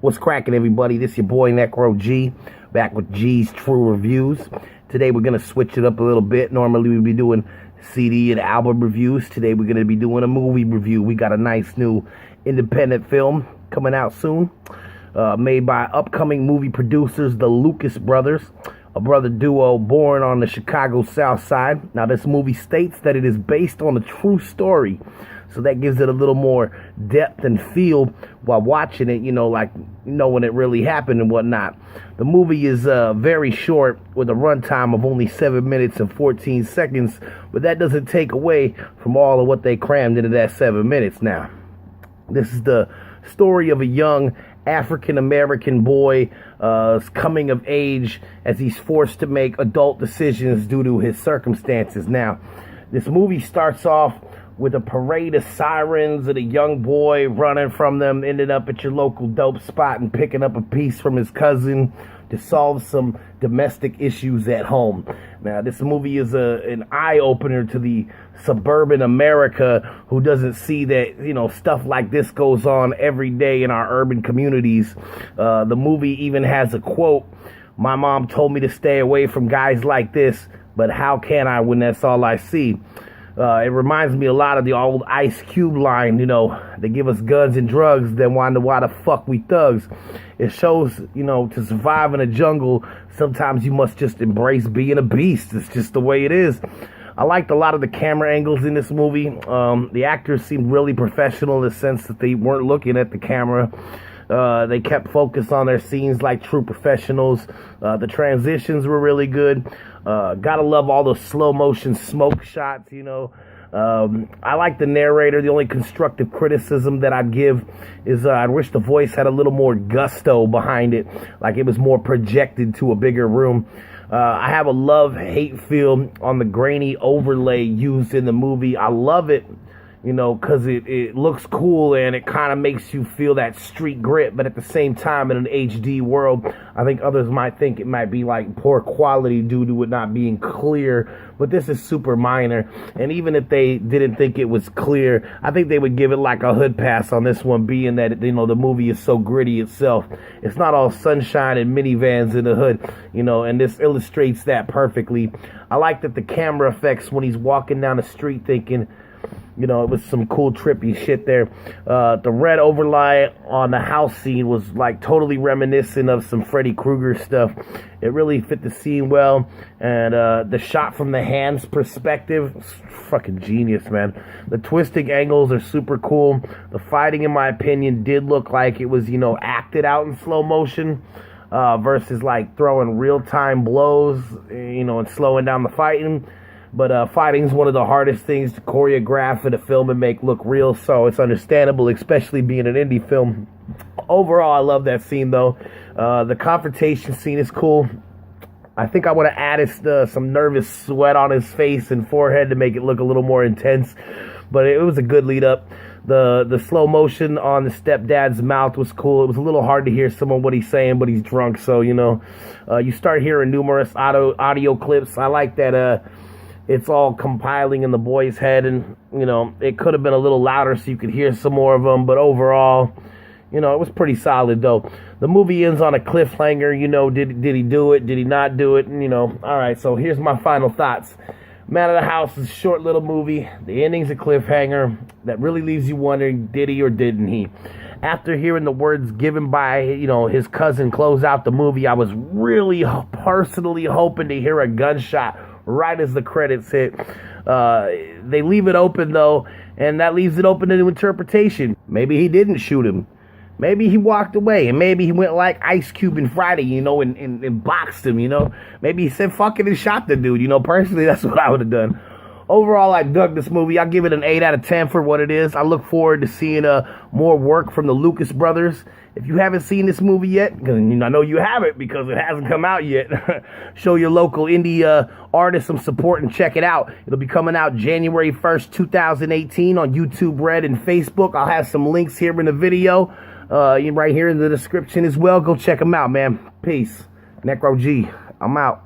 What's cracking, everybody? This your boy Necro G, back with G's True Reviews. Today we're gonna switch it up a little bit. Normally we'd be doing CD and album reviews. Today we're gonna be doing a movie review. We got a nice new independent film coming out soon, made by upcoming movie producers, the Lucas Brothers, a brother duo born on the Chicago South Side. Now this movie states that it is based on a true story, so that gives it a little more depth and feel while watching it, like knowing it really happened and whatnot. The movie is very short, with a runtime of only 7 minutes and 14 seconds, but that doesn't take away from all of what they crammed into that 7 minutes. Now, this is the story of a young African-American boy coming of age as he's forced to make adult decisions due to his circumstances. Now, this movie starts off with a parade of sirens and a young boy running from them, ended up at your local dope spot and picking up a piece from his cousin to solve some domestic issues at home. Now, this movie is an eye-opener to the suburban America who doesn't see that, stuff like this goes on every day in our urban communities. The movie even has a quote: "My mom told me to stay away from guys like this, but how can I when that's all I see?" It reminds me a lot of the old Ice Cube line, they give us guns and drugs, then wonder why the fuck we thugs. It shows, to survive in a jungle, sometimes you must just embrace being a beast. It's just the way it is. I liked a lot of the camera angles in this movie. The actors seemed really professional in the sense that they weren't looking at the camera. They kept focused on their scenes like true professionals. The transitions were really good. Gotta love all those slow motion smoke shots, I like the narrator. The only constructive criticism that I'd give is I wish the voice had a little more gusto behind it, like it was more projected to a bigger room. I have a love-hate feel on the grainy overlay used in the movie. I love it, because it looks cool and it kind of makes you feel that street grit, but at the same time, in an HD world, I think others might think it might be like poor quality due to it not being clear, but this is super minor. And even if they didn't think it was clear, I think they would give it like a hood pass on this one, being that, the movie is so gritty itself. It's not all sunshine and minivans in the hood, and this illustrates that perfectly. I like that the camera effects when he's walking down the street thinking, it was some cool trippy shit there. The red overlay on the house scene was like totally reminiscent of some Freddy Krueger stuff. It really fit the scene well. And the shot from the hand's perspective, fucking genius, man. The twisting angles are super cool. The fighting, in my opinion, did look like it was, acted out in slow motion. Versus like throwing real-time blows, and slowing down the fighting. But fighting is one of the hardest things to choreograph in a film and make look real, so it's understandable, especially being an indie film. Overall, I love that scene, though. The confrontation scene is cool. I think I would have added some nervous sweat on his face and forehead to make it look a little more intense, but it was a good lead-up. The slow motion on the stepdad's mouth was cool. It was a little hard to hear some of what he's saying, but he's drunk, so, you start hearing numerous audio clips. I like that it's all compiling in the boy's head, and, it could have been a little louder so you could hear some more of them, but overall, it was pretty solid, though. The movie ends on a cliffhanger, did he do it, did he not do it, and, alright, so here's my final thoughts. Man of the House is a short little movie. The ending's a cliffhanger that really leaves you wondering, did he or didn't he? After hearing the words given by, his cousin close out the movie, I was really personally hoping to hear a gunshot right as the credits hit. They leave it open, though, and that leaves it open to interpretation. Maybe he didn't shoot him. Maybe he walked away, and maybe he went like Ice Cube and Friday, and boxed him, Maybe he said fuck it and shot the dude, Personally, that's what I would have done. Overall, I dug this movie. I'll give it an 8 out of 10 for what it is. I look forward to seeing more work from the Lucas Brothers. If you haven't seen this movie yet, because I know you haven't because it hasn't come out yet, show your local indie artist some support and check it out. It'll be coming out January 1st, 2018 on YouTube Red and Facebook. I'll have some links here in the video, right here in the description as well. Go check them out, man. Peace. Necro G. I'm out.